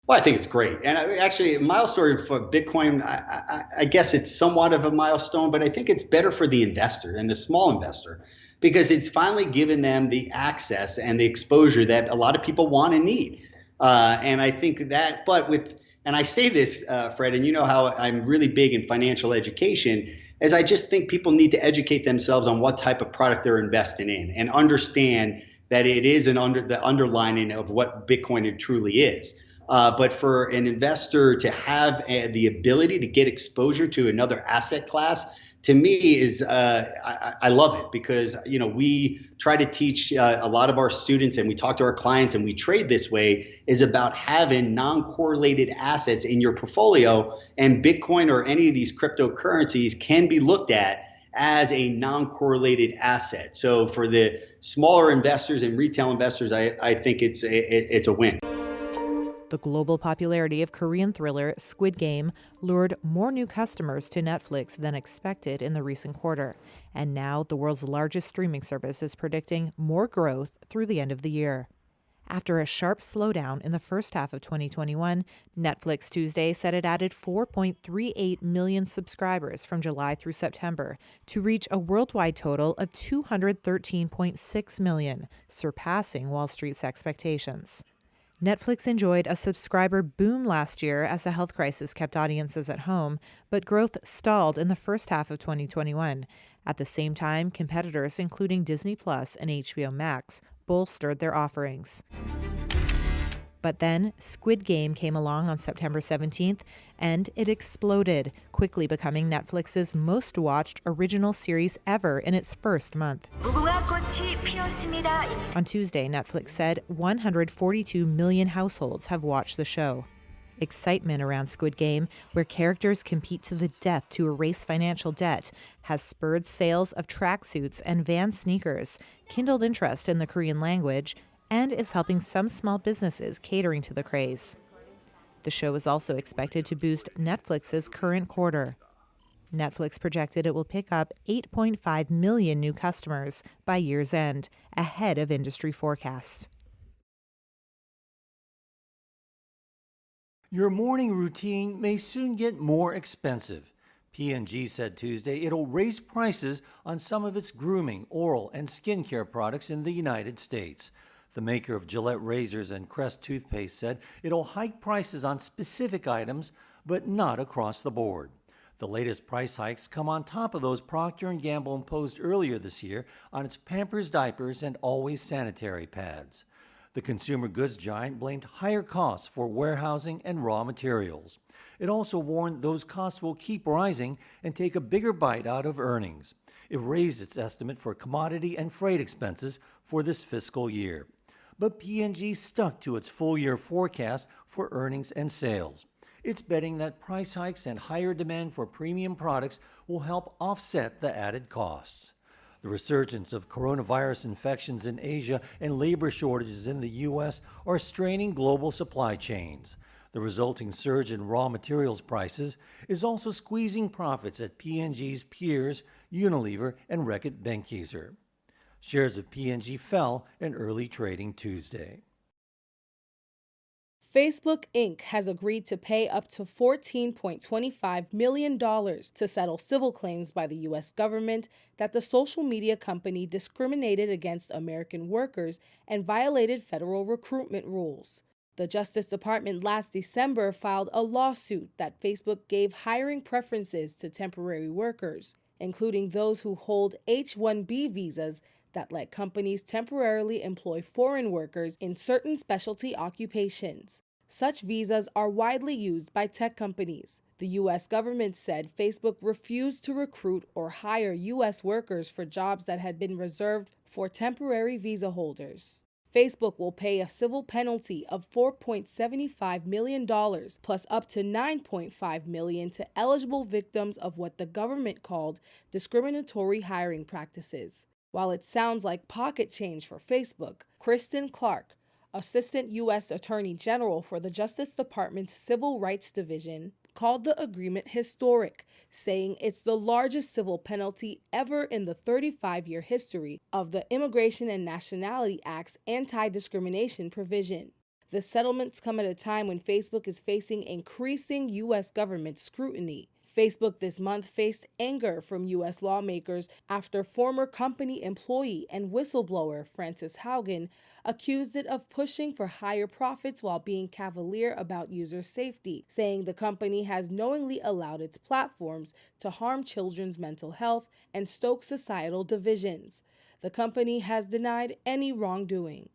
Well, I think it's great. And actually, a milestone for Bitcoin, I guess it's somewhat of a milestone, but I think it's better for the investor and the small investor because it's finally given them the access and the exposure that a lot of people want and need. And I think that, and I say this, Fred, and you know how I'm really big in financial education, as I just think people need to educate themselves on what type of product they're investing in and understand that it is the underlining of what Bitcoin truly is. But for an investor to have the ability to get exposure to another asset class, to me is I love it because we try to teach a lot of our students and we talk to our clients and we trade this way is about having non-correlated assets in your portfolio, and Bitcoin or any of these cryptocurrencies can be looked at as a non-correlated asset. So for the smaller investors and retail investors, I think it's a win. The global popularity of Korean thriller Squid Game lured more new customers to Netflix than expected in the recent quarter. And now the world's largest streaming service is predicting more growth through the end of the year. After a sharp slowdown in the first half of 2021, Netflix Tuesday said it added 4.38 million subscribers from July through September to reach a worldwide total of 213.6 million, surpassing Wall Street's expectations. Netflix enjoyed a subscriber boom last year as the health crisis kept audiences at home, but growth stalled in the first half of 2021. At the same time, competitors including Disney Plus and HBO Max bolstered their offerings. But then Squid Game came along on September 17th, and it exploded, quickly becoming Netflix's most watched original series ever in its first month. On Tuesday, Netflix said 142 million households have watched the show. Excitement around Squid Game, where characters compete to the death to erase financial debt, has spurred sales of tracksuits and Vans sneakers, kindled interest in the Korean language, and is helping some small businesses catering to the craze. The show is also expected to boost Netflix's current quarter. Netflix projected it will pick up 8.5 million new customers by year's end, ahead of industry forecasts. Your morning routine may soon get more expensive. P&G said Tuesday it'll raise prices on some of its grooming, oral, and skincare products in the United States. The maker of Gillette razors and Crest toothpaste said it'll hike prices on specific items, but not across the board. The latest price hikes come on top of those Procter & Gamble imposed earlier this year on its Pampers diapers and Always sanitary pads. The consumer goods giant blamed higher costs for warehousing and raw materials. It also warned those costs will keep rising and take a bigger bite out of earnings. It raised its estimate for commodity and freight expenses for this fiscal year. But P&G stuck to its full-year forecast for earnings and sales. It's betting that price hikes and higher demand for premium products will help offset the added costs. The resurgence of coronavirus infections in Asia and labor shortages in the U.S. are straining global supply chains. The resulting surge in raw materials prices is also squeezing profits at P&G's peers, Unilever and Reckitt Benckiser. Shares of P&G fell in early trading Tuesday. Facebook Inc. has agreed to pay up to $14.25 million to settle civil claims by the U.S. government that the social media company discriminated against American workers and violated federal recruitment rules. The Justice Department last December filed a lawsuit that Facebook gave hiring preferences to temporary workers, including those who hold H-1B visas that let companies temporarily employ foreign workers in certain specialty occupations. Such visas are widely used by tech companies. The U.S. government said Facebook refused to recruit or hire U.S. workers for jobs that had been reserved for temporary visa holders. Facebook will pay a civil penalty of $4.75 million plus up to $9.5 million to eligible victims of what the government called discriminatory hiring practices. While it sounds like pocket change for Facebook, Kristen Clark, Assistant U.S. Attorney General for the Justice Department's Civil Rights Division, called the agreement historic, saying it's the largest civil penalty ever in the 35-year history of the Immigration and Nationality Act's anti-discrimination provision. The settlements come at a time when Facebook is facing increasing U.S. government scrutiny. Facebook this month faced anger from U.S. lawmakers after former company employee and whistleblower Frances Haugen accused it of pushing for higher profits while being cavalier about user safety, saying the company has knowingly allowed its platforms to harm children's mental health and stoke societal divisions. The company has denied any wrongdoing.